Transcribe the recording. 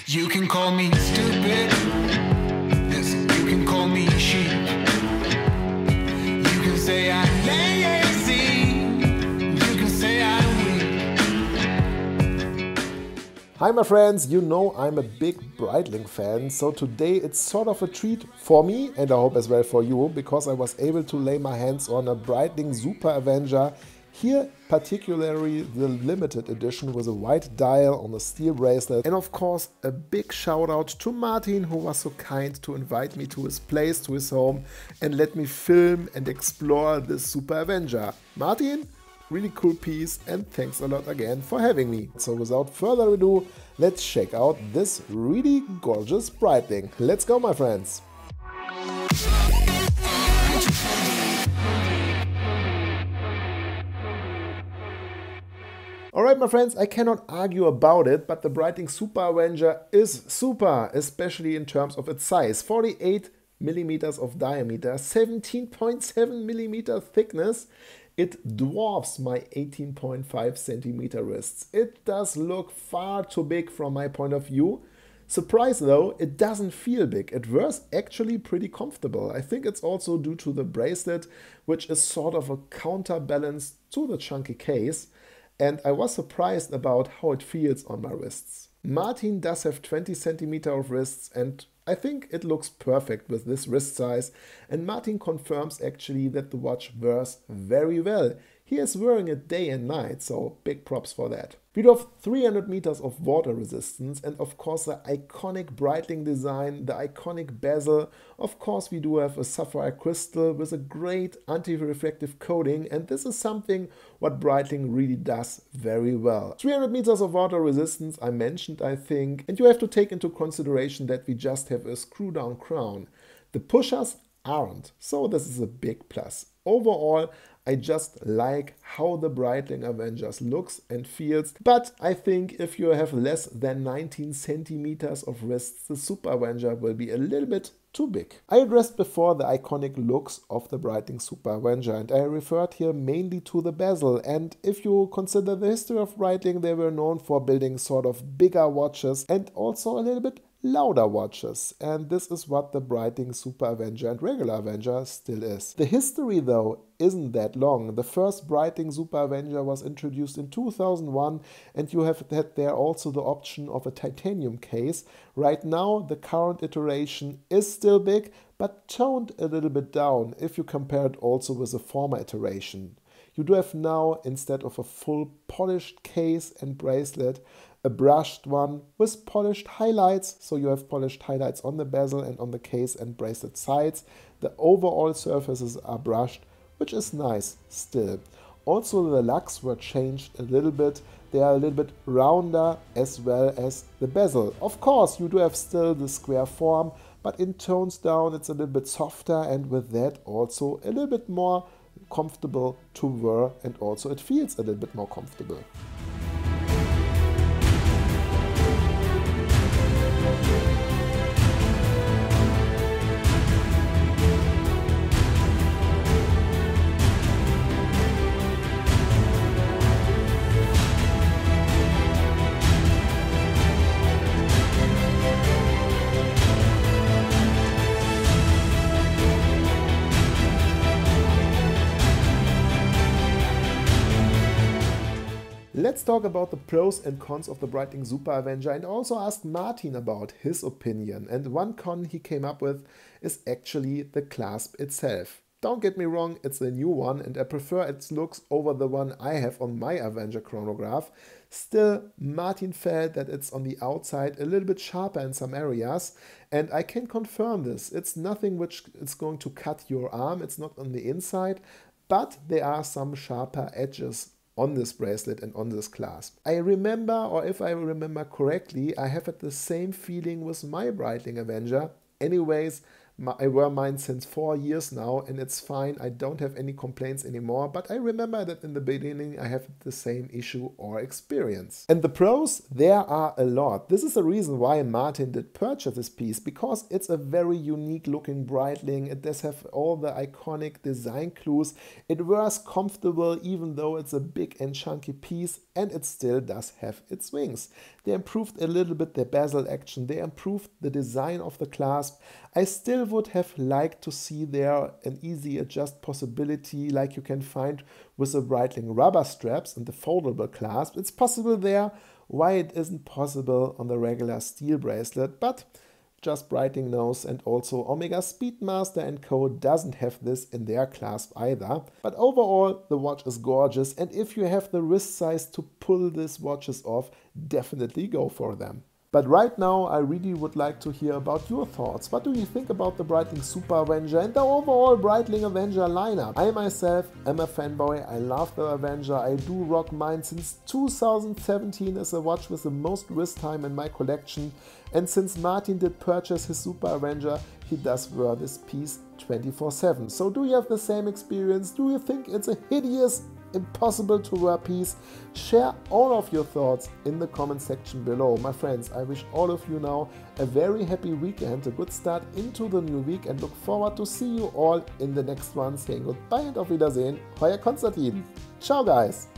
You can call me stupid, yes, you can call me sheep. You can say I'm lazy, you can say I'm weak. Hi my friends, you know I'm a big Breitling fan, so today it's sort of a treat for me and I hope as well for you, because I was able to lay my hands on a Breitling Super Avenger. Here, particularly the limited edition with a white dial on a steel bracelet. And of course, a big shout out to Martin, who was so kind to invite me to his place, to his home, and let me film and explore this Super Avenger. Martin, really cool piece, and thanks a lot again for having me. So without further ado, let's check out this really gorgeous Breitling. Let's go, my friends. Alright my friends, I cannot argue about it, but the Breitling Super Avenger is super, especially in terms of its size. 48 millimeters of diameter, 17.7 millimeter thickness. It dwarfs my 18.5 centimeter wrists. It does look far too big from my point of view. Surprise though, it doesn't feel big. It wears actually pretty comfortable. I think it's also due to the bracelet, which is sort of a counterbalance to the chunky case. And I was surprised about how it feels on my wrists. Martin does have 20 centimeter of wrists, and I think it looks perfect with this wrist size. And Martin confirms actually that the watch wears very well. He is wearing it day and night, so big props for that. We do have 300 meters of water resistance, and of course the iconic Breitling design, the iconic bezel. Of course we do have a sapphire crystal with a great anti-reflective coating, and this is something what Breitling really does very well. 300 meters of water resistance I mentioned, I think, and you have to take into consideration that we just have a screw down crown. The pushers aren't, so this is a big plus. Overall, I just like how the Breitling Avengers looks and feels, but I think if you have less than 19 centimeters of wrists, the Super Avenger will be a little bit too big. I addressed before the iconic looks of the Breitling Super Avenger, and I referred here mainly to the bezel. And if you consider the history of Breitling, they were known for building sort of bigger watches and also a little bit louder watches, and this is what the Breitling Super Avenger and regular Avenger still is. The history though isn't that long. The first Breitling Super Avenger was introduced in 2001, and you have had there also the option of a titanium case. Right now the current iteration is still big, but toned a little bit down if you compare it also with the former iteration. You do have now, instead of a full polished case and bracelet, a brushed one with polished highlights. So you have polished highlights on the bezel and on the case and bracelet sides. The overall surfaces are brushed, which is nice still. Also the lugs were changed a little bit. They are a little bit rounder as well as the bezel. Of course you do have still the square form, but in tones down it's a little bit softer, and with that also a little bit more comfortable to wear, and also it feels a little bit more comfortable. Let's talk about the pros and cons of the Breitling Super Avenger, and also ask Martin about his opinion. And one con he came up with is actually the clasp itself. Don't get me wrong, it's a new one and I prefer its looks over the one I have on my Avenger chronograph. Still, Martin felt that it's on the outside a little bit sharper in some areas, and I can confirm this. It's nothing which is going to cut your arm, it's not on the inside, but there are some sharper edges on this bracelet and on this clasp. I remember, or if I remember correctly, I have had the same feeling with my Breitling Avenger. Anyways, I wear mine since 4 years now and it's fine. I don't have any complaints anymore, but I remember that in the beginning I have the same issue or experience. And the pros, there are a lot. This is the reason why Martin did purchase this piece, because it's a very unique looking Breitling. It does have all the iconic design clues. It wears comfortable even though it's a big and chunky piece, and it still does have its wings. They improved a little bit the bezel action. They improved the design of the clasp. I still would have liked to see there an easy adjust possibility like you can find with the Breitling rubber straps and the foldable clasp. It's possible there. Why it isn't possible on the regular steel bracelet, but just Breitling knows, and also Omega Speedmaster and Co. doesn't have this in their clasp either. But overall, the watch is gorgeous, and if you have the wrist size to pull these watches off, definitely go for them. But right now, I really would like to hear about your thoughts. What do you think about the Breitling Super Avenger and the overall Breitling Avenger lineup? I myself am a fanboy. I love the Avenger. I do rock mine since 2017 as a watch with the most wrist time in my collection. And since Martin did purchase his Super Avenger, he does wear this piece 24/7. So do you have the same experience? Do you think it's a hideous, impossible to wear piece? Share all of your thoughts in the comment section below. My friends, I wish all of you now a very happy weekend, a good start into the new week, and look forward to see you all in the next one. Saying goodbye and auf Wiedersehen, euer Konstantin. Ciao guys!